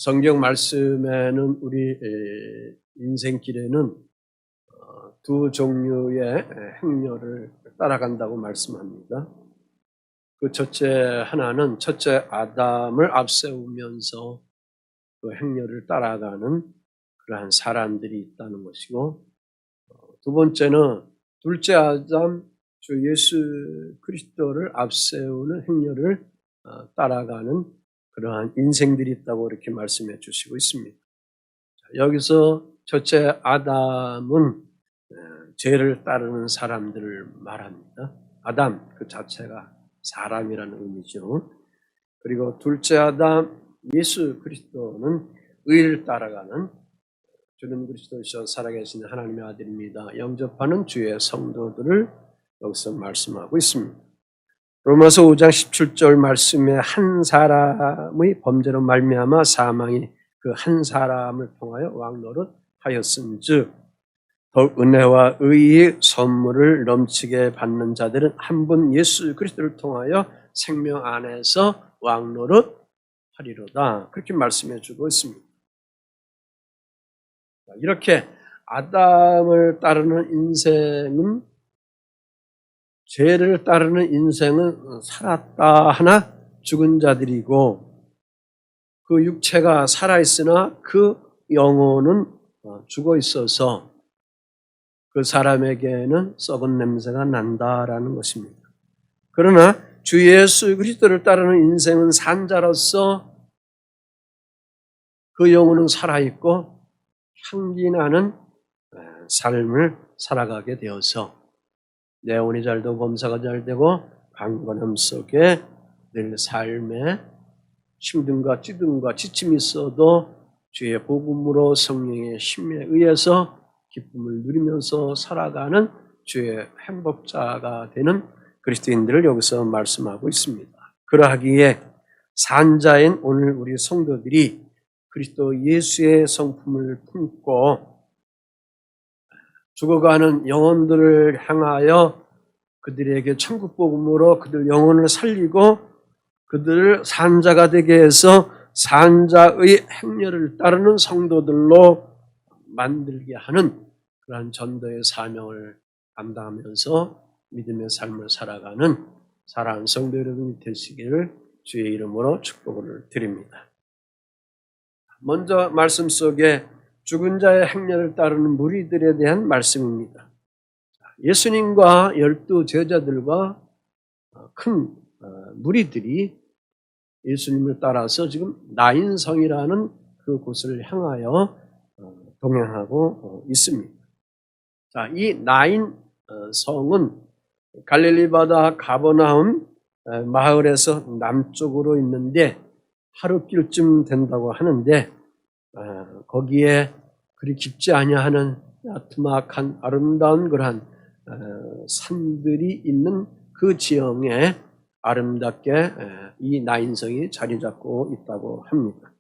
성경 말씀에는 우리 인생길에는 두 종류의 행렬을 따라간다고 말씀합니다. 그 첫째 하나는 첫째 아담을 앞세우면서 그 행렬을 따라가는 그러한 사람들이 있다는 것이고, 두 번째는 둘째 아담 주 예수 그리스도를 앞세우는 행렬을 따라가는 그러한 인생들이 있다고 이렇게 말씀해 주시고 있습니다. 여기서 첫째 아담은 죄를 따르는 사람들을 말합니다. 아담 그 자체가 사람이라는 의미죠. 그리고 둘째 아담 예수 그리스도는 의를 따라가는 주는 그리스도이셔 살아계신 하나님의 아들입니다. 영접하는 주의 성도들을 여기서 말씀하고 있습니다. 로마서 5장 17절 말씀에 한 사람의 범죄로 말미암아 사망이 그 한 사람을 통하여 왕노릇 하였은즉 더욱 은혜와 의의 선물을 넘치게 받는 자들은 한 분 예수 그리스도를 통하여 생명 안에서 왕노릇 하리로다. 그렇게 말씀해 주고 있습니다. 이렇게 아담을 따르는 인생은, 죄를 따르는 인생은 살았다 하나 죽은 자들이고, 그 육체가 살아있으나 그 영혼은 죽어 있어서 그 사람에게는 썩은 냄새가 난다라는 것입니다. 그러나 주 예수 그리스도를 따르는 인생은 산 자로서 그 영혼은 살아있고 향기나는 삶을 살아가게 되어서 내온이 잘되고 범사가 잘되고 강건함 속에 늘 삶에 힘듦과 찌듦과 지침이 있어도 주의 복음으로 성령의 힘에 의해서 기쁨을 누리면서 살아가는 주의 행복자가 되는 그리스도인들을 여기서 말씀하고 있습니다. 그러하기에 산자인 오늘 우리 성도들이 그리스도 예수의 성품을 품고 죽어가는 영혼들을 향하여 그들에게 천국 복음으로 그들 영혼을 살리고 그들을 산자가 되게 해서 산자의 행렬을 따르는 성도들로 만들게 하는 그러한 전도의 사명을 감당하면서 믿음의 삶을 살아가는 사랑하는 성도 여러분이 되시기를 주의 이름으로 축복을 드립니다. 먼저 말씀 속에 죽은 자의 행렬을 따르는 무리들에 대한 말씀입니다. 예수님과 12 제자들과 큰 무리들이 예수님을 따라서 지금 나인성이라는 그 곳을 향하여 동행하고 있습니다. 자, 이 나인성은 갈릴리 바다 가버나움 마을에서 남쪽으로 있는데 하루길쯤 된다고 하는데 거기에 그리 깊지 아니하는 야트막한 아름다운 그러한 산들이 있는 그 지형에 아름답게 이 나인성이 자리 잡고 있다고 합니다.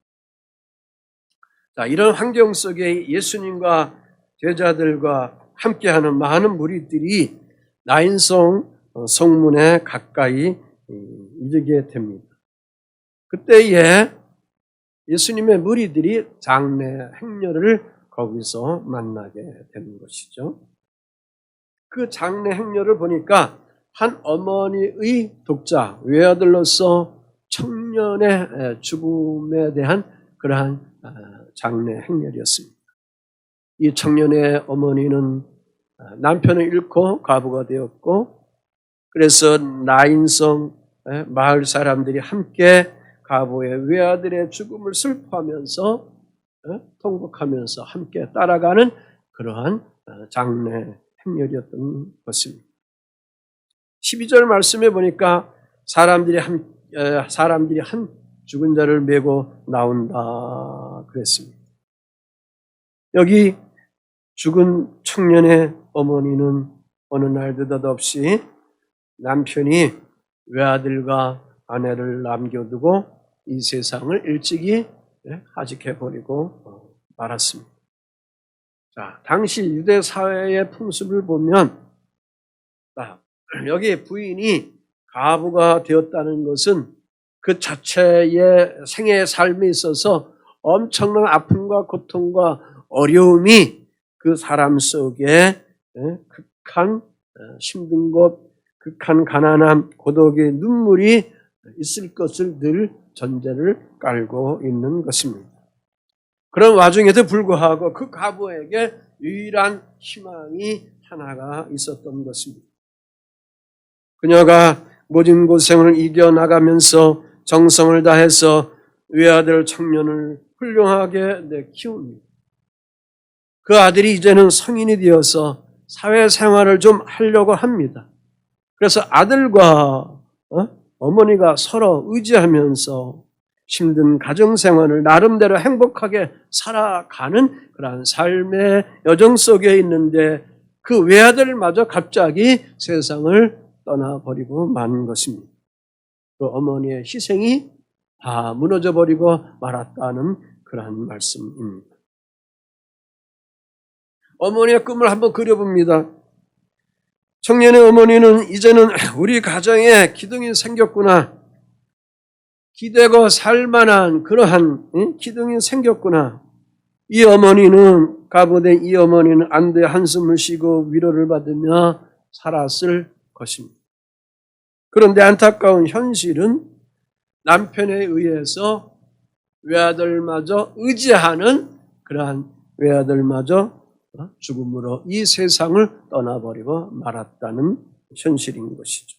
자, 이런 환경 속에 예수님과 제자들과 함께하는 많은 무리들이 나인성 성문에 가까이 이르게 됩니다. 그때에 예수님의 무리들이 장례 행렬을 거기서 만나게 되는 것이죠. 그 장례 행렬을 보니까 한 어머니의 독자, 외아들로서 청년의 죽음에 대한 그러한 장례 행렬이었습니다. 이 청년의 어머니는 남편을 잃고 과부가 되었고, 그래서 나인성 마을 사람들이 함께 과부의 외아들의 죽음을 슬퍼하면서 통곡하면서 함께 따라가는 그러한 장례 행렬이었던 것입니다. 12절 말씀에 보니까 사람들이 한 죽은 자를 메고 나온다 그랬습니다. 여기 죽은 청년의 어머니는 어느 날 느닷없이 남편이 외아들과 아내를 남겨두고 이 세상을 일찍이 하직해버리고 말았습니다. 자, 당시 유대 사회의 풍습을 보면 여기 부인이 가부가 되었다는 것은 그 자체의 생애의 삶에 있어서 엄청난 아픔과 고통과 어려움이 그 사람 속에 극한 힘든 것, 극한 가난함, 고독의 눈물이 있을 것을 늘 전제를 깔고 있는 것입니다. 그런 와중에도 불구하고 그 과부에게 유일한 희망이 하나가 있었던 것입니다. 그녀가 모진 고생을 이겨나가면서 정성을 다해서 외아들 청년을 훌륭하게 키웁니다. 그 아들이 이제는 성인이 되어서 사회생활을 좀 하려고 합니다. 그래서 아들과 어머니가 서로 의지하면서 힘든 가정생활을 나름대로 행복하게 살아가는 그러한 삶의 여정 속에 있는데 그 외아들마저 갑자기 세상을 떠나버리고 만 것입니다. 그 어머니의 희생이 다 무너져버리고 말았다는 그러한 말씀입니다. 어머니의 꿈을 한번 그려봅니다. 청년의 어머니는 이제는 우리 가정에 기둥이 생겼구나. 기대고 살만한 그러한 기둥이 생겼구나. 이 어머니는 가부된 이 어머니는 안도의 한숨을 쉬고 위로를 받으며 살았을 것입니다. 그런데 안타까운 현실은 남편에 의해서 외아들마저 의지하는 그러한 외아들마저 죽음으로 이 세상을 떠나버리고 말았다는 현실인 것이죠.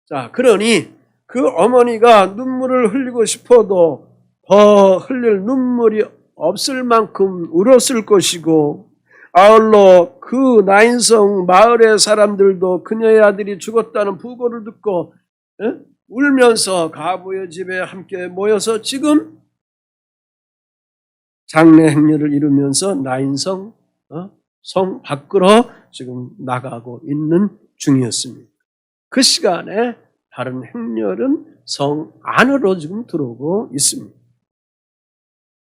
자, 그러니 그 어머니가 눈물을 흘리고 싶어도 더 흘릴 눈물이 없을 만큼 울었을 것이고 아울러 그 나인성 마을의 사람들도 그녀의 아들이 죽었다는 부고를 듣고 울면서 가부의 집에 함께 모여서 지금 장례 행렬을 이루면서 나인성 성 밖으로 지금 나가고 있는 중이었습니다. 그 시간에 다른 행렬은 성 안으로 지금 들어오고 있습니다.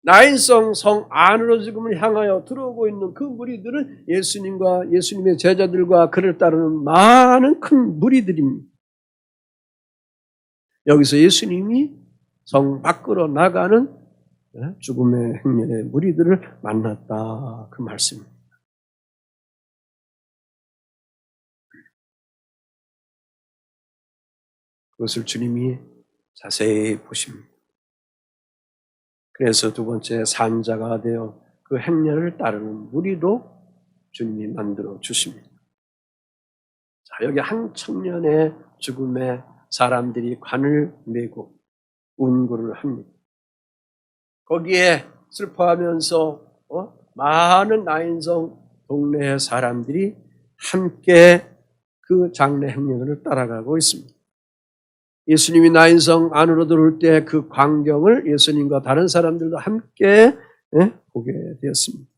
나인성 성 안으로 지금 향하여 들어오고 있는 그 무리들은 예수님과 예수님의 제자들과 그를 따르는 많은 큰 무리들입니다. 여기서 예수님이 성 밖으로 나가는 죽음의 행렬의 무리들을 만났다 그 말씀입니다. 그것을 주님이 자세히 보십니다. 그래서 두 번째 산자가 되어 그 행렬을 따르는 무리도 주님이 만들어 주십니다. 자, 여기 한 청년의 죽음에 사람들이 관을 메고 운구를 합니다. 거기에 슬퍼하면서 많은 나인성 동네의 사람들이 함께 그 장례 행렬을 따라가고 있습니다. 예수님이 나인성 안으로 들어올 때 그 광경을 예수님과 다른 사람들도 함께 보게 되었습니다.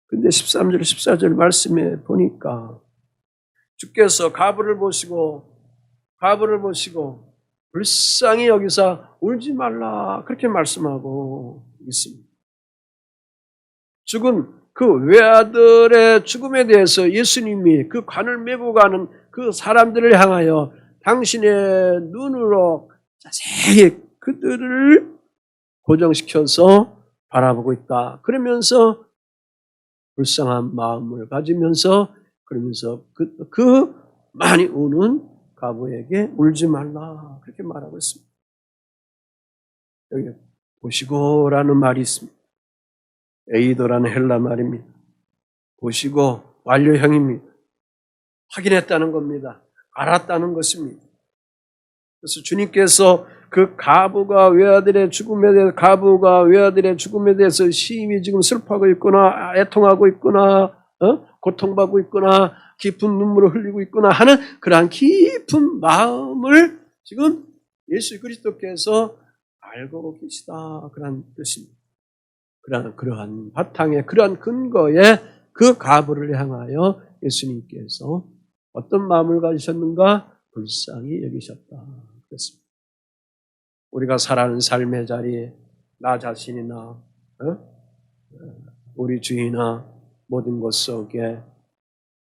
그런데 13절, 14절 말씀에 보니까 주께서 가부를 보시고 불쌍히 여기서 울지 말라 그렇게 말씀하고 있습니다. 죽은 그 외아들의 죽음에 대해서 예수님이 그 관을 메고 가는 그 사람들을 향하여 당신의 눈으로 자세히 그들을 고정시켜서 바라보고 있다. 그러면서 불쌍한 마음을 가지면서 그러면서 그 많이 우는 가부에게 울지 말라 그렇게 말하고 있습니다. 여기 보시고라는 말이 있습니다. 에이도라는 헬라 말입니다. 보시고 완료형입니다. 확인했다는 겁니다. 알았다는 것입니다. 그래서 주님께서 그 가부가 외아들의 죽음에 대해서 심히 지금 슬퍼하고 있구나, 애통하고 있구나, 고통받고 있구나, 깊은 눈물을 흘리고 있구나 하는 그러한 깊은 마음을 지금 예수 그리스도께서 알고 계시다 그런 뜻입니다. 그러한 바탕에 그러한 근거에 그 가부를 향하여 예수님께서 어떤 마음을 가지셨는가? 불쌍히 여기셨다 그랬습니다. 우리가 살아가는 삶의 자리에 나 자신이나 우리 주위나 모든 것 속에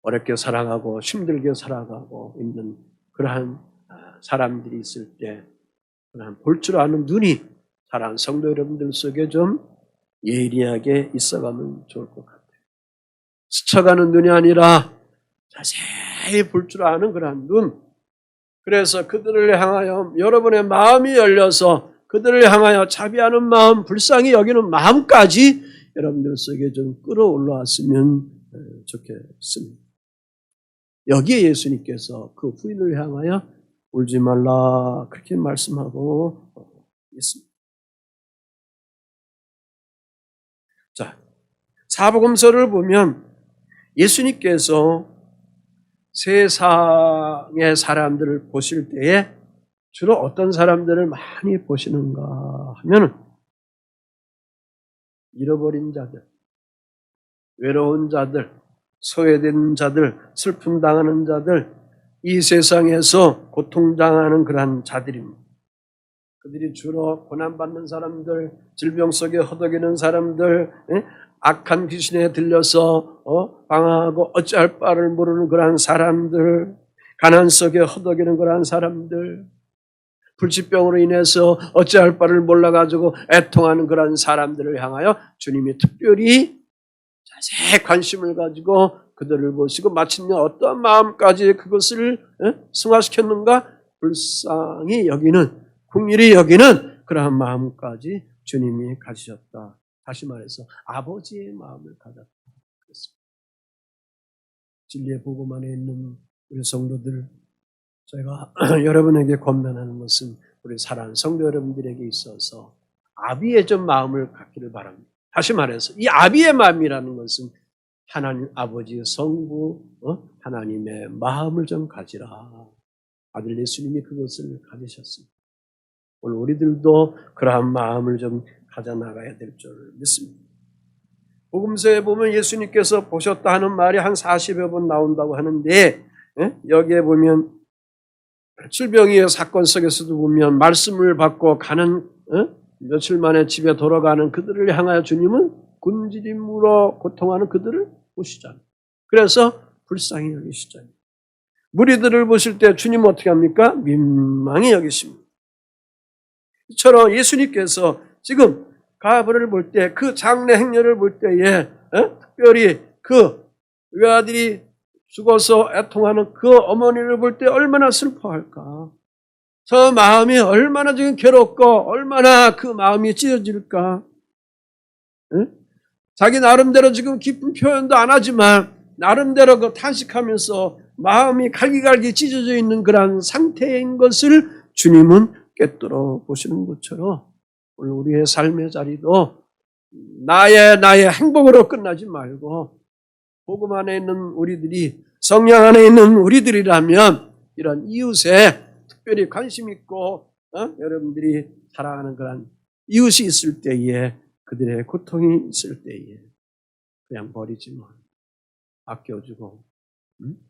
어렵게 살아가고 힘들게 살아가고 있는 그러한 사람들이 있을 때 그러한 볼 줄 아는 눈이 사랑하는 성도 여러분들 속에 좀 예리하게 있어가면 좋을 것 같아요. 스쳐가는 눈이 아니라 자세히 볼 줄 아는 그런 눈. 그래서 그들을 향하여 여러분의 마음이 열려서 그들을 향하여 자비하는 마음, 불쌍히 여기는 마음까지 여러분들 속에 좀 끌어올라왔으면 좋겠습니다. 여기에 예수님께서 그 부인을 향하여 울지 말라 그렇게 말씀하고 있습니다. 자, 사복음서를 보면 예수님께서 세상의 사람들을 보실 때에 주로 어떤 사람들을 많이 보시는가 하면 잃어버린 자들, 외로운 자들, 소외된 자들, 슬픔 당하는 자들, 이 세상에서 고통당하는 그러한 자들입니다. 그들이 주로 고난받는 사람들, 질병 속에 허덕이는 사람들, 악한 귀신에 들려서 방황하고 어찌할 바를 모르는 그러한 사람들, 가난 속에 허덕이는 그러한 사람들, 불치병으로 인해서 어찌할 바를 몰라가지고 애통하는 그러한 사람들을 향하여 주님이 특별히 자세히 관심을 가지고 그들을 보시고 마침내 어떠한 마음까지 그것을 승화시켰는가? 불쌍히 여기는, 긍휼히 여기는 그러한 마음까지 주님이 가지셨다. 다시 말해서 아버지의 마음을 가졌다. 그렇습니다. 진리의 복음 안에 있는 우리 성도들, 제가 여러분에게 권면하는 것은 우리 사랑하는 성도 여러분들에게 있어서 아비의 좀 마음을 갖기를 바랍니다. 다시 말해서 이 아비의 마음이라는 것은 하나님 아버지의 성부, 하나님의 마음을 좀 가지라. 아들 예수님이 그것을 가지셨습니다. 오늘 우리들도 그러한 마음을 좀 가져나가야 될 줄 믿습니다. 복음서에 보면 예수님께서 보셨다 하는 말이 한 40여 번 나온다고 하는데 여기에 보면 질병의 사건 속에서도 보면 말씀을 받고 가는 며칠 만에 집에 돌아가는 그들을 향하여 주님은 굶주림으로 고통하는 그들을 보시잖아요. 그래서 불쌍히 여기시잖아요. 무리들을 보실 때 주님은 어떻게 합니까? 민망히 여기십니다. 이처럼 예수님께서 지금 가브를 볼 때, 그 장례 행렬을 볼 때에 특별히 그 외아들이 죽어서 애통하는 그 어머니를 볼 때 얼마나 슬퍼할까? 저 마음이 얼마나 지금 괴롭고 얼마나 그 마음이 찢어질까? 자기 나름대로 지금 기쁜 표현도 안 하지만 나름대로 그 탄식하면서 마음이 갈기갈기 찢어져 있는 그런 상태인 것을 주님은 꿰뚫어 보시는 것처럼 오늘 우리의 삶의 자리도 나의 행복으로 끝나지 말고 복음 안에 있는 우리들이, 성령 안에 있는 우리들이라면 이런 이웃에 특별히 관심 있고 여러분들이 사랑하는 그런 이웃이 있을 때에, 그들의 고통이 있을 때에 그냥 버리지 마. 아껴주고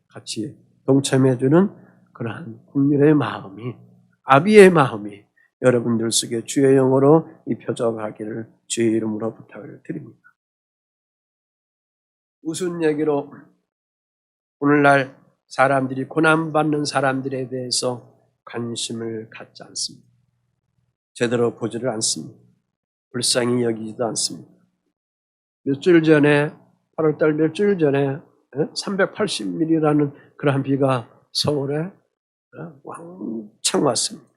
같이 동참해주는 그러한 국민의 마음이, 아비의 마음이 여러분들 속에 주의 영으로 입혀져 가기를 주의 이름으로 부탁을 드립니다. 무슨 얘기로 오늘날 사람들이 고난받는 사람들에 대해서 관심을 갖지 않습니다. 제대로 보지를 않습니다. 불쌍히 여기지도 않습니다. 며칠 전에 8월달 며칠 전에 380mm라는 그러한 비가 서울에 왕창 왔습니다.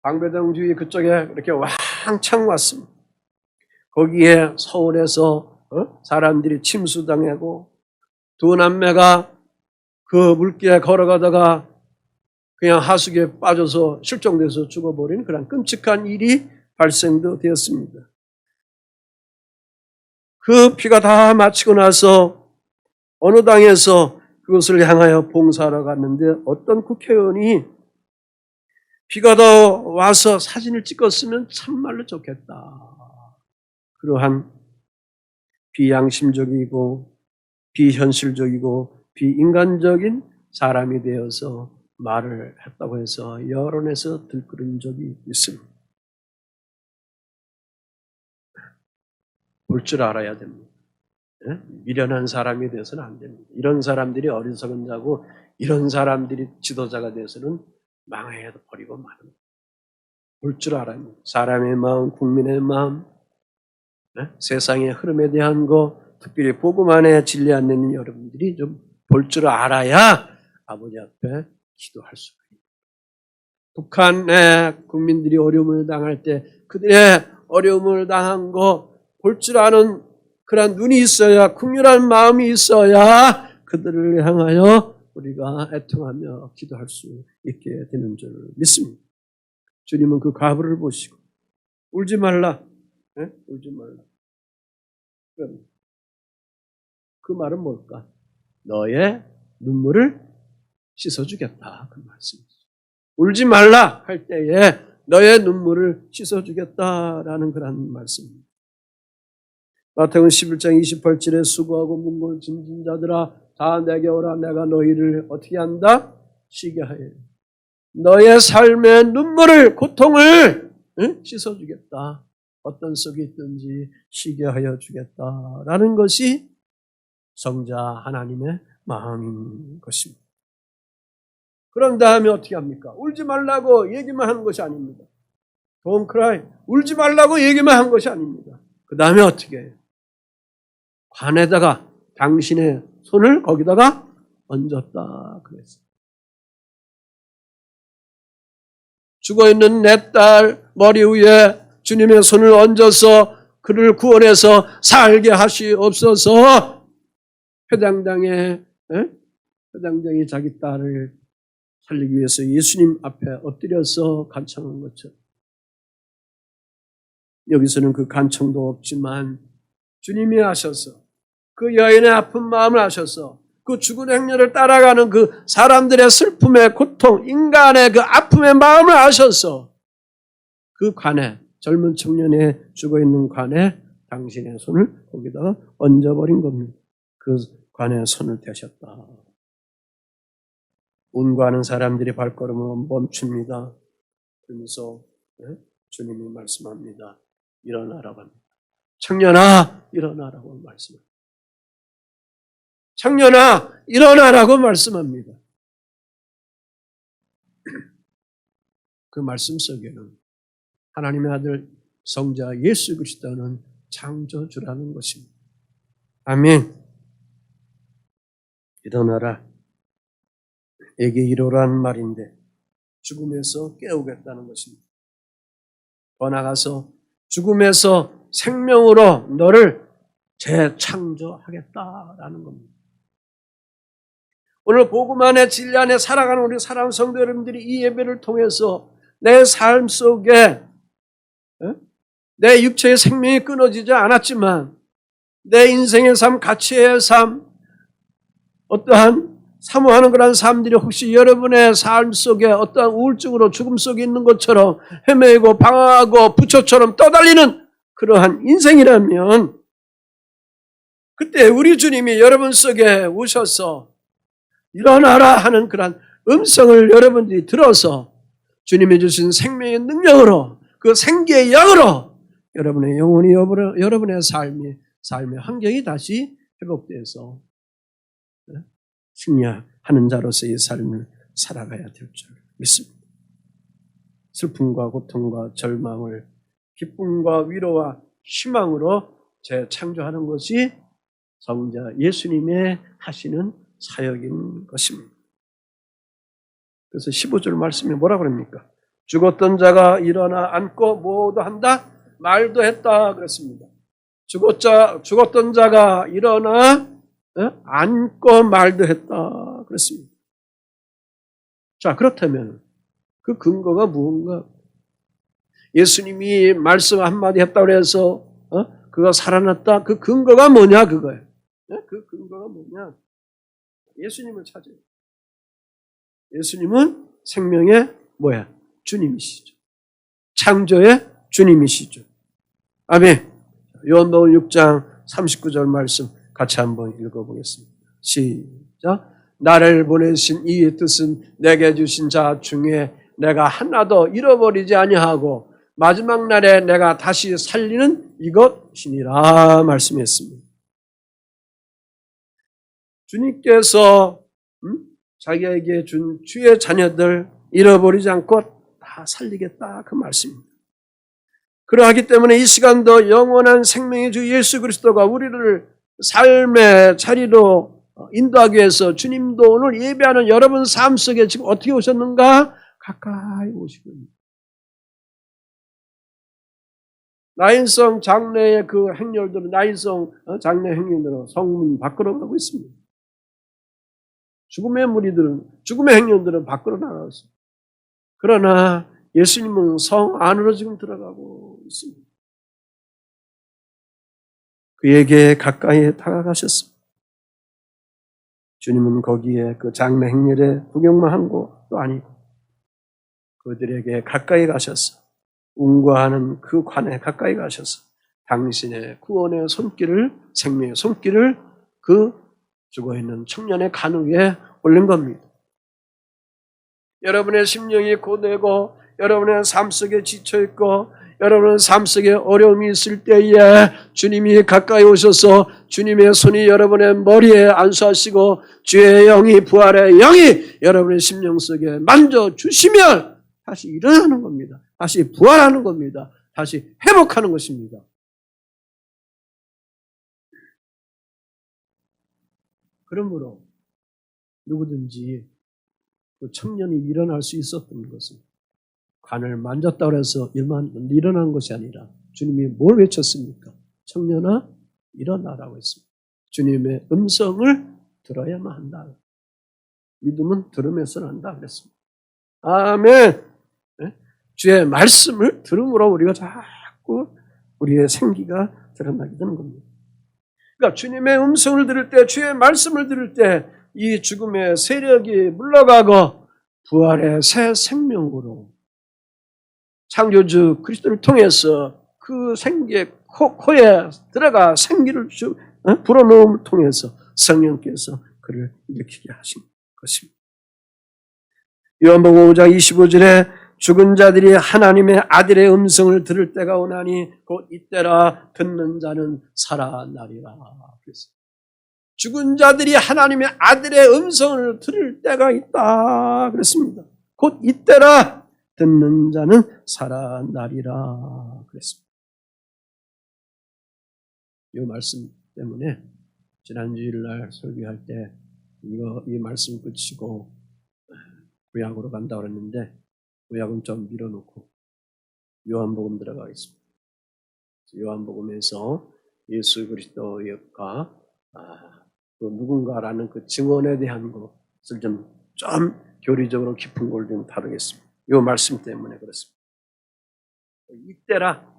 방배동 주위 그쪽에 이렇게 왕창 왔습니다. 거기에 서울에서 사람들이 침수당하고 두 남매가 그 물길에 걸어가다가 그냥 하수구에 빠져서 실종돼서 죽어버린 그런 끔찍한 일이 발생도 되었습니다. 그 피가 다 마치고 나서 어느 당에서 그것을 향하여 봉사하러 갔는데 어떤 국회의원이 비가 더 와서 사진을 찍었으면 참말로 좋겠다. 그러한 비양심적이고 비현실적이고 비인간적인 사람이 되어서 말을 했다고 해서 여론에서 들끓은 적이 있습니다. 볼 줄 알아야 됩니다. 미련한 사람이 되어서는 안 됩니다. 이런 사람들이 어리석은 자고 이런 사람들이 지도자가 되어서는 망해도 버리고 마는 볼 줄 알아야 합니다. 사람의 마음, 국민의 마음, 세상의 흐름에 대한 거, 특별히 복음 안에 진리 안 내는 여러분들이 좀 볼 줄 알아야 아버지 앞에 기도할 수가 있습니다. 북한의 국민들이 어려움을 당할 때 그들의 어려움을 당한 거 볼 줄 아는 그런 눈이 있어야, 긍휼한 마음이 있어야 그들을 향하여 우리가 애통하며 기도할 수 있게 되는 줄 믿습니다. 주님은 그 과부를 보시고 울지 말라, 울지 말라. 그 말은 뭘까? 너의 눈물을 씻어주겠다, 그 말씀이죠. 울지 말라 할 때에 너의 눈물을 씻어주겠다라는 그런 말씀입니다. 마태복음 11장 28절에 수고하고 문고 짐진 자들아 다 내게 오라. 내가 너희를 어떻게 한다? 쉬게 하여 너의 삶의 눈물을, 고통을 씻어주겠다. 어떤 속에 있든지 쉬게 하여 주겠다라는 것이 성자 하나님의 마음인 것입니다. 그런 다음에 어떻게 합니까? 울지 말라고 얘기만 하는 것이 아닙니다. Don't cry. 울지 말라고 얘기만 한 것이 아닙니다. 그 다음에 어떻게 해요? 관에다가 당신의 손을 거기다가 얹었다 그랬어요. 죽어있는 내 딸 머리 위에 주님의 손을 얹어서 그를 구원해서 살게 하시옵소서. 회당장이 자기 딸을 살리기 위해서 예수님 앞에 엎드려서 간청한 것처럼 여기서는 그 간청도 없지만 주님이 하셔서 그 여인의 아픈 마음을 아셔서 그 죽은 행렬을 따라가는 그 사람들의 슬픔의 고통, 인간의 그 아픔의 마음을 아셔서 그 관에, 젊은 청년의 죽어있는 관에 당신의 손을 거기다가 얹어버린 겁니다. 그 관에 손을 대셨다. 운구하는 사람들이 발걸음을 멈춥니다. 그러면서 주님이 말씀합니다. 일어나라고 합니다. 청년아, 일어나라고 말씀합니다. 청년아, 일어나라고 말씀합니다. 그 말씀 속에는 하나님의 아들 성자 예수 그리스도는 창조주라는 것입니다. 아멘. 일어나라. 에게 이르라는 말인데 죽음에서 깨우겠다는 것입니다. 더 나아가서 죽음에서 생명으로 너를 재창조하겠다라는 겁니다. 오늘 복음 안에 진리 안에 살아가는 우리 사랑하는 성도 여러분들이 이 예배를 통해서 내 삶 속에 내 육체의 생명이 끊어지지 않았지만 내 인생의 삶, 가치의 삶, 어떠한 사모하는 그런 삶들이 혹시 여러분의 삶 속에 어떠한 우울증으로 죽음 속에 있는 것처럼 헤매고 방황하고 부초처럼 떠달리는 그러한 인생이라면 그때 우리 주님이 여러분 속에 오셔서 일어나라 하는 그런 음성을 여러분들이 들어서 주님이 주신 생명의 능력으로 그 생기의 영으로 여러분의 영혼이 여러분의 삶의 환경이 다시 회복돼서 승리하는 자로서의 삶을 살아가야 될 줄 믿습니다. 슬픔과 고통과 절망을 기쁨과 위로와 희망으로 재창조하는 것이 성자 예수님의 하시는 사역인 것입니다. 그래서 15절 말씀에 뭐라 그럽니까? 죽었던 자가 일어나 앉고 뭐도 한다? 말도 했다 그랬습니다. 죽었던 자가 일어나 앉고 말도 했다 그랬습니다. 자, 그렇다면 그 근거가 무언가? 예수님이 말씀 한마디 했다고 해서 그가 살아났다? 그 근거가 뭐냐 그거예요. 그 근거가 뭐냐? 예수님을 찾아요. 예수님은 생명의 뭐야? 주님이시죠. 창조의 주님이시죠. 아멘. 요한복음 6장 39절 말씀 같이 한번 읽어보겠습니다. 시작. 나를 보내신 이의 뜻은 내게 주신 자 중에 내가 하나도 잃어버리지 아니하고 마지막 날에 내가 다시 살리는 이것이니라 말씀했습니다. 주님께서 자기에게 준 주의 자녀들 잃어버리지 않고 다 다 살리겠다 그 말씀입니다. 그러하기 때문에 이 시간도 영원한 생명의 주 예수 그리스도가 우리를 삶의 자리로 인도하기 위해서 주님도 오늘 예배하는 여러분 삶 속에 지금 어떻게 오셨는가? 가까이 오시고 있습니다. 나인성 장례의 그 행렬들은 나인성 장례 행렬들은 성문 밖으로 가고 있습니다. 죽음의 무리들은 죽음의 행렬들은 밖으로 나갔습니다. 그러나 예수님은 성 안으로 지금 들어가고 있습니다. 그에게 가까이 다가가셨습니다. 주님은 거기에 그 장례 행렬에 구경만 한 것도 아니고 그들에게 가까이 가셔서 운과하는 그 관에 가까이 가셔서 당신의 구원의 손길을 생명의 손길을 그 죽어있는 청년의 간 위에 올린 겁니다. 여러분의 심령이 고되고 여러분의 삶 속에 지쳐있고 여러분의 삶 속에 어려움이 있을 때에 주님이 가까이 오셔서 주님의 손이 여러분의 머리에 안수하시고 주의 영이 부활의 영이 여러분의 심령 속에 만져주시면 다시 일어나는 겁니다. 다시 부활하는 겁니다. 다시 회복하는 것입니다. 그러므로 누구든지 그 청년이 일어날 수 있었던 것은 관을 만졌다고 해서 일어난 것이 아니라 주님이 뭘 외쳤습니까? 청년아 일어나라고 했습니다. 주님의 음성을 들어야만 한다. 믿음은 들으면서 한다 그랬습니다. 아멘. 주의 말씀을 들음으로 우리가 자꾸 우리의 생기가 드러나게 되는 겁니다. 그러니까 주님의 음성을 들을 때, 주의 말씀을 들을 때 이 죽음의 세력이 물러가고 부활의 새 생명으로 창조주 그리스도를 통해서 그 생기의 코에 들어가 생기를 불어넣음을 통해서 성령께서 그를 일으키게 하신 것입니다. 요한복음 5장 25절에 죽은 자들이 하나님의 아들의 음성을 들을 때가 오나니 곧 이때라 듣는 자는 살아나리라. 그랬어요. 죽은 자들이 하나님의 아들의 음성을 들을 때가 있다 그랬습니다. 곧 이때라 듣는 자는 살아나리라 그랬습니다. 이 말씀 때문에 지난 주일날 설교할 때 이 말씀 끝이고 구약으로 간다 그랬는데 구약은 좀 밀어놓고 요한복음 들어가겠습니다. 요한복음에서 예수 그리스도가 그 누군가라는 그 증언에 대한 것을 좀 교리적으로 깊은 걸 좀 다루겠습니다. 이 말씀 때문에 그렇습니다. 이때라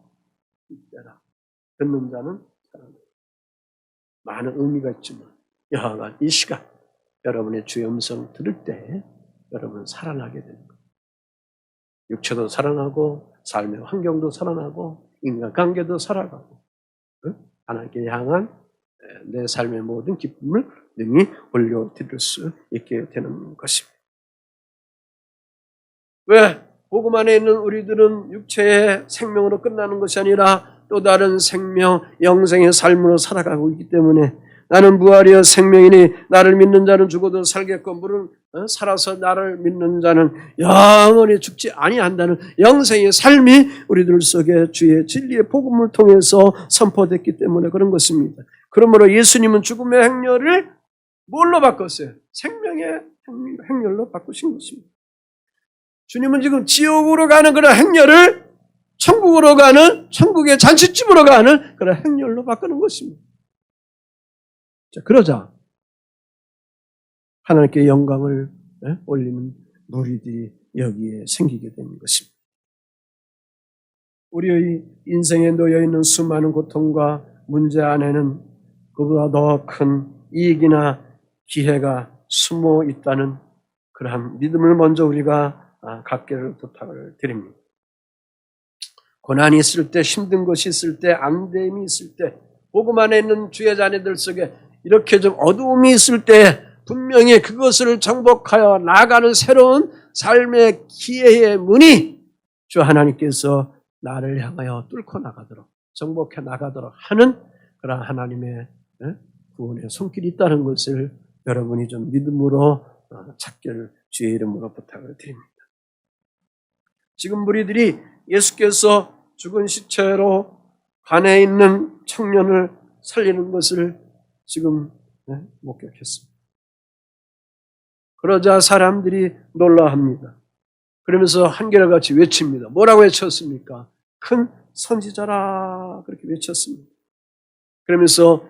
듣는 자는 살아나리라. 많은 의미가 있지만 여하간 이 시간 여러분의 주의 음성 들을 때 여러분은 살아나게 되는 거예요. 육체도 살아나고 삶의 환경도 살아나고 인간관계도 살아가고 하나님께 향한 내 삶의 모든 기쁨을 능히 올려드릴 수 있게 되는 것입니다. 왜? 복음 안에 있는 우리들은 육체의 생명으로 끝나는 것이 아니라 또 다른 생명, 영생의 삶으로 살아가고 있기 때문에 나는 부활이여 생명이니 나를 믿는 자는 죽어도 살겠고 물은 살아서 나를 믿는 자는 영원히 죽지 아니한다는 영생의 삶이 우리들 속에 주의 진리의 복음을 통해서 선포됐기 때문에 그런 것입니다. 그러므로 예수님은 죽음의 행렬을 뭘로 바꿨어요? 생명의 행렬로 바꾸신 것입니다. 주님은 지금 지옥으로 가는 그런 행렬을 천국으로 가는, 천국의 잔치집으로 가는 그런 행렬로 바꾸는 것입니다. 자, 그러자 하나님께 영광을 올리는 무리들이 여기에 생기게 되는 것입니다. 우리의 인생에 놓여있는 수많은 고통과 문제 안에는 그보다 더 큰 이익이나 기회가 숨어 있다는 그러한 믿음을 먼저 우리가 갖기를 부탁을 드립니다. 고난이 있을 때, 힘든 것이 있을 때, 안됨이 있을 때, 복음 안에 있는 주의 자녀들 속에 이렇게 좀 어두움이 있을 때 분명히 그것을 정복하여 나아가는 새로운 삶의 기회의 문이 주 하나님께서 나를 향하여 뚫고 나가도록 정복해 나가도록 하는 그런 하나님의 구원의 손길이 있다는 것을 여러분이 좀 믿음으로 찾기를 주의 이름으로 부탁을 드립니다. 지금 무리들이 예수께서 죽은 시체로 관에 있는 청년을 살리는 것을 지금 목격했습니다. 그러자 사람들이 놀라합니다. 그러면서 한결같이 외칩니다. 뭐라고 외쳤습니까? 큰 선지자라 그렇게 외쳤습니다. 그러면서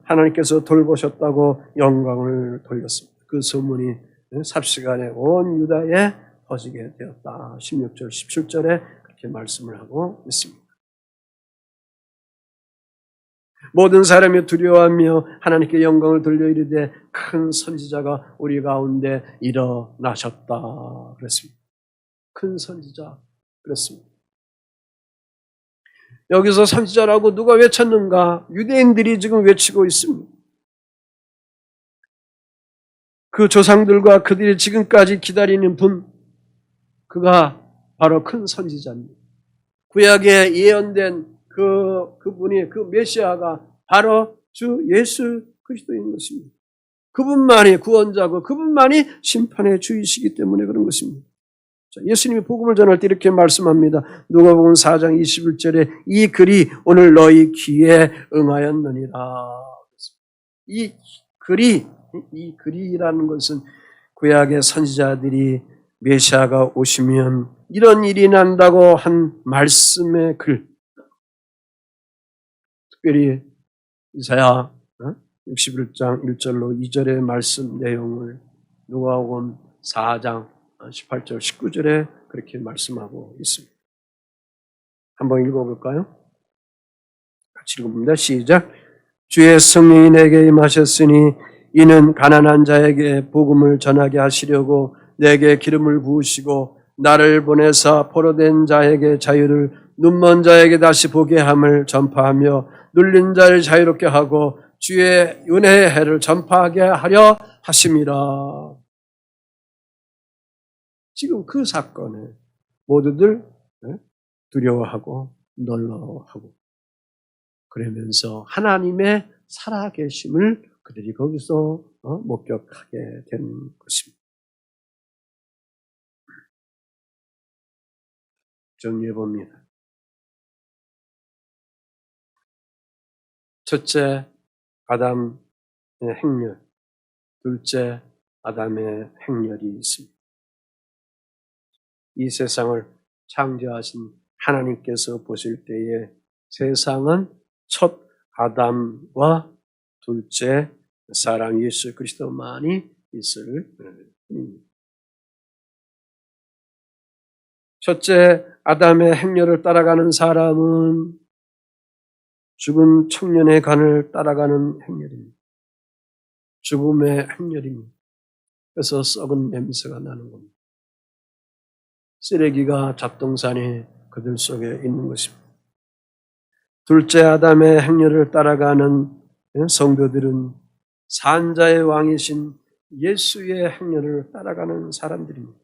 하나님께서 돌보셨다고 영광을 돌렸습니다. 그 소문이 삽시간에 온 유다에 퍼지게 되었다. 16절, 17절에 그렇게 말씀을 하고 있습니다. 모든 사람이 두려워하며 하나님께 영광을 돌려 이르되 큰 선지자가 우리 가운데 일어나셨다. 그랬습니다. 큰 선지자 그랬습니다. 여기서 선지자라고 누가 외쳤는가? 유대인들이 지금 외치고 있습니다. 그 조상들과 그들이 지금까지 기다리는 분, 그가 바로 큰 선지자입니다. 구약에 예언된 그분이, 그 메시아가 바로 주 예수 그리스도인 것입니다. 그분만이 구원자고 그분만이 심판의 주이시기 때문에 그런 것입니다. 예수님이 복음을 전할 때 이렇게 말씀합니다. 누가복음 4장 21절에 이 글이 오늘 너희 귀에 응하였느니라. 이 글이라는 것은 구약의 선지자들이 메시아가 오시면 이런 일이 난다고 한 말씀의 글. 특별히 이사야 61장 1절로 2절의 말씀 내용을 누가복음 4장 18절 19절에 그렇게 말씀하고 있습니다. 한번 읽어볼까요? 같이 읽어봅니다. 시작. 주의 성령이 내게 임하셨으니 이는 가난한 자에게 복음을 전하게 하시려고 내게 기름을 부으시고 나를 보내사 포로된 자에게 자유를 눈먼 자에게 다시 보게 함을 전파하며 눌린 자를 자유롭게 하고 주의 은혜의 해를 전파하게 하려 하심이라. 지금 그 사건에 모두들 두려워하고 놀라워하고 그러면서 하나님의 살아계심을 그들이 거기서 목격하게 된 것입니다. 정리해 봅니다. 첫째, 아담의 행렬. 둘째, 아담의 행렬이 있습니다. 이 세상을 창조하신 하나님께서 보실 때에 세상은 첫 아담과 둘째 사랑 예수 그리스도만이 있을 뿐입니다. 첫째 아담의 행렬을 따라가는 사람은 죽은 청년의 간을 따라가는 행렬입니다. 죽음의 행렬입니다. 그래서 썩은 냄새가 나는 겁니다. 쓰레기가 잡동사니 그들 속에 있는 것입니다. 둘째 아담의 행렬을 따라가는 성도들은 산자의 왕이신 예수의 행렬을 따라가는 사람들입니다.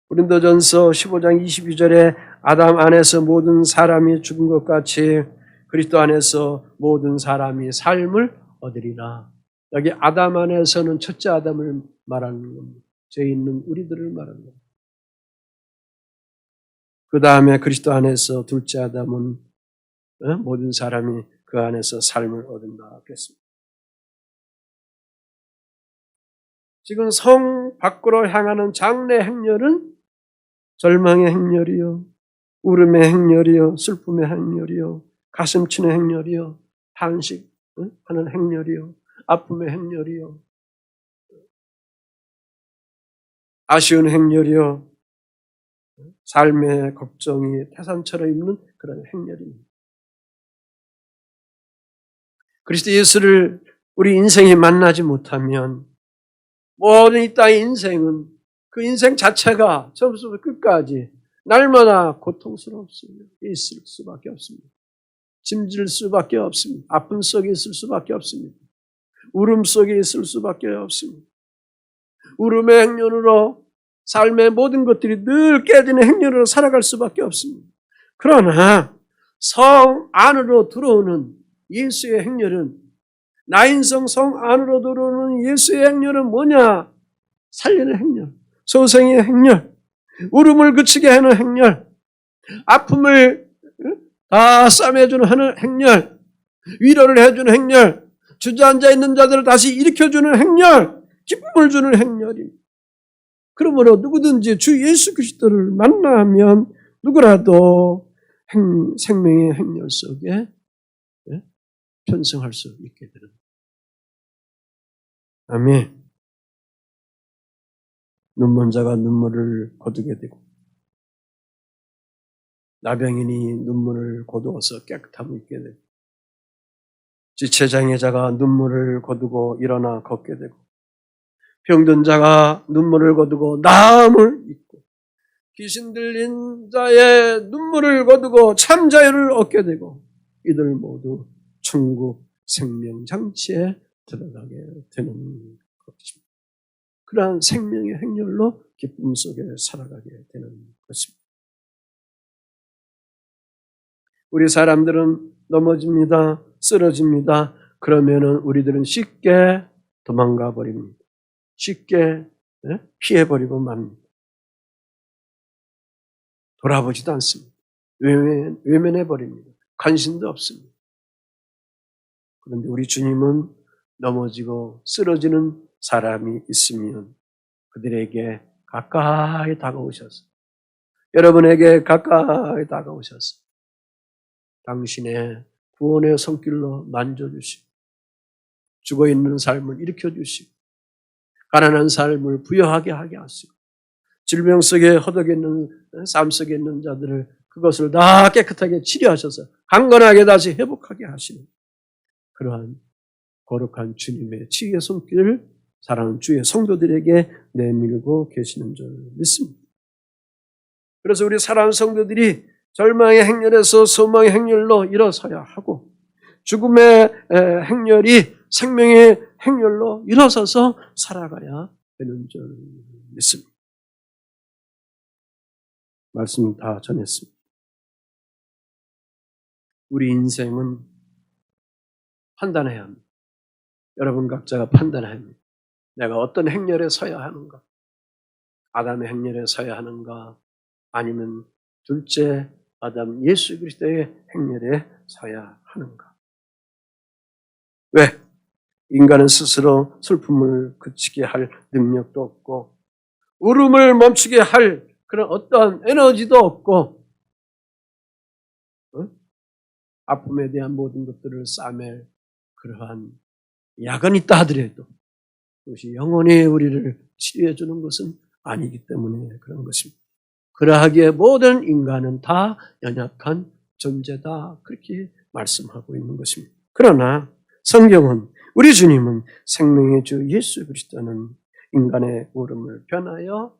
고린도전서 15장 22절에 아담 안에서 모든 사람이 죽은 것 같이 그리스도 안에서 모든 사람이 삶을 얻으리라. 여기 아담 안에서는 첫째 아담을 말하는 겁니다. 죄 있는 우리들을 말하는 겁니다. 그 다음에 그리스도 안에서 둘째 아담은 모든 사람이 그 안에서 삶을 얻는다 그랬습니다. 지금 성 밖으로 향하는 장래 행렬은 절망의 행렬이요, 울음의 행렬이요, 슬픔의 행렬이요, 가슴 치는 행렬이요, 탄식하는 행렬이요, 아픔의 행렬이요, 아쉬운 행렬이요, 삶의 걱정이 태산처럼 있는 그런 행렬입니다. 그리스도 예수를 우리 인생에 만나지 못하면 모든 이 땅의 인생은 그 인생 자체가 처음부터 끝까지 날마다 고통스럽습니다. 있을 수밖에 없습니다. 짐질 수밖에 없습니다. 아픔 속에 있을 수밖에 없습니다. 울음 속에 있을 수밖에 없습니다. 울음의 행렬으로 삶의 모든 것들이 늘 깨지는 행렬으로 살아갈 수밖에 없습니다. 그러나 성 안으로 들어오는 예수의 행렬은, 나인성 성 안으로 들어오는 예수의 행렬은 뭐냐? 살리는 행렬, 소생의 행렬, 울음을 그치게 하는 행렬, 아픔을 다 싸매주는 하는 행렬, 위로를 해주는 행렬, 주저앉아 있는 자들을 다시 일으켜주는 행렬, 기쁨을 주는 행렬입니다. 그러므로 누구든지 주 예수 그리스도를 만나면 누구라도 생명의 행렬 속에 편승할 수 있게 되는. 아멘. 눈먼 자가 눈물을 거두게 되고 나병인이 눈물을 거두어서 깨끗함을 입게 되고 지체장애자가 눈물을 거두고 일어나 걷게 되고 병든 자가 눈물을 거두고 나음을 입고 귀신 들린 자의 눈물을 거두고 참 자유를 얻게 되고 이들 모두 천국 생명장치에 들어가게 되는 것입니다. 그러한 생명의 행렬로 기쁨 속에 살아가게 되는 것입니다. 우리 사람들은 넘어집니다. 쓰러집니다. 그러면은 우리들은 쉽게 도망가 버립니다. 쉽게 피해버리고 맙니다. 돌아보지도 않습니다. 외면해버립니다. 관심도 없습니다. 그런데 우리 주님은 넘어지고 쓰러지는 사람이 있으면 그들에게 가까이 다가오셔서 여러분에게 가까이 다가오셔서 당신의 구원의 손길로 만져주시고 죽어있는 삶을 일으켜주시고 가난한 삶을 부여하게 하게 하시고 질병 속에 허덕에 있는 삶 속에 있는 자들을 그것을 다 깨끗하게 치료하셔서 강건하게 다시 회복하게 하시는 그러한 거룩한 주님의 치유의 손길을 사랑하는 주의 성도들에게 내밀고 계시는 줄 믿습니다. 그래서 우리 사랑하는 성도들이 절망의 행렬에서 소망의 행렬로 일어서야 하고 죽음의 행렬이 생명의 행렬로 일어서서 살아가야 되는 줄 믿습니다. 말씀 다 전했습니다. 우리 인생은 판단해야 합니다. 여러분 각자가 판단해야 합니다. 내가 어떤 행렬에 서야 하는가? 아담의 행렬에 서야 하는가? 아니면 둘째 아담 예수 그리스도의 행렬에 서야 하는가? 왜? 인간은 스스로 슬픔을 그치게 할 능력도 없고 울음을 멈추게 할 그런 어떠한 에너지도 없고 아픔에 대한 모든 것들을 싸맬 그러한 약은 있다 하더라도 그것이 영원히 우리를 치료해 주는 것은 아니기 때문에 그런 것입니다. 그러하기에 모든 인간은 다 연약한 존재다 그렇게 말씀하고 있는 것입니다. 그러나 성경은 우리 주님은 생명의 주 예수 그리스도는 인간의 울음을 변하여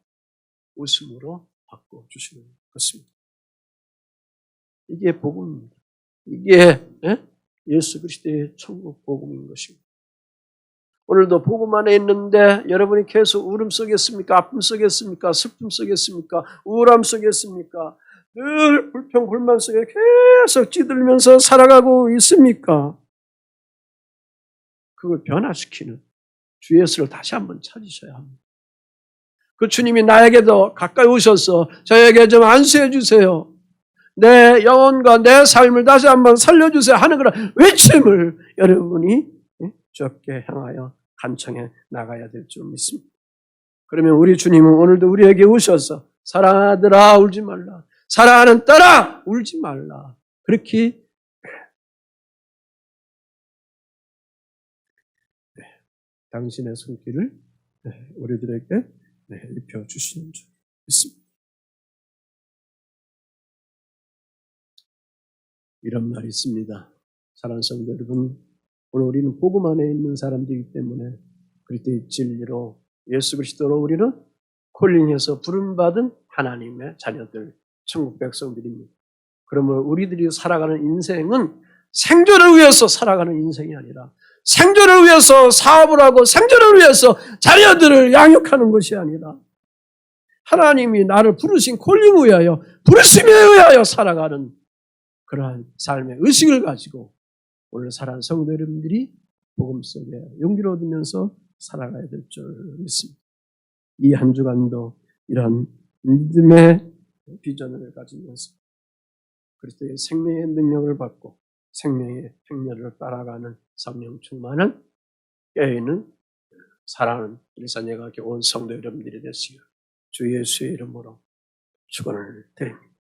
웃음으로 바꿔주시는 것입니다. 이게 복음입니다. 이게 예수 그리스도의 천국 복음인 것입니다. 오늘도 복음 안에 있는데 여러분이 계속 울음 속에 있습니까? 아픔 속에 있습니까? 슬픔 속에 있습니까? 우울함 속에 있습니까? 늘 불평 불만 속에 계속 찌들면서 살아가고 있습니까? 그걸 변화시키는 주 예수를 다시 한번 찾으셔야 합니다. 그 주님이 나에게도 가까이 오셔서 저에게 좀 안수해 주세요. 내 영혼과 내 삶을 다시 한번 살려주세요 하는 그런 외침을 여러분이 주께 향하여 간청해 나가야 될 줄 믿습니다. 그러면 우리 주님은 오늘도 우리에게 오셔서 사랑하더라 울지 말라. 사랑하는 딸아 울지 말라. 그렇게 당신의 손길을 우리들에게 입혀주시는 줄 믿습니다. 이런 말이 있습니다. 사랑하는 성도 여러분, 오늘 우리는 복음 안에 있는 사람들이기 때문에 그리스도의 진리로 예수 그리스도로 우리는 콜링해서 부름받은 하나님의 자녀들, 천국 백성들입니다. 그러므로 우리들이 살아가는 인생은 생존을 위해서 살아가는 인생이 아니라 생존을 위해서 사업을 하고 생존을 위해서 자녀들을 양육하는 것이 아니라 하나님이 나를 부르신 콜링을 위하여 부르심에 의하여 살아가는 그러한 삶의 의식을 가지고 오늘 살아가는 성도 여러분들이 복음 속에 용기를 얻으면서 살아가야 될 줄 믿습니다. 이 한 주간도 이러한 믿음의 비전을 가지면서 그리스도의 생명의 능력을 받고 생명의 행렬을 따라가는 성령 충만은 깨어있는 사랑하는 일산예가 온 성도 여러분들이 되시기를 주 예수의 이름으로 축원을 드립니다.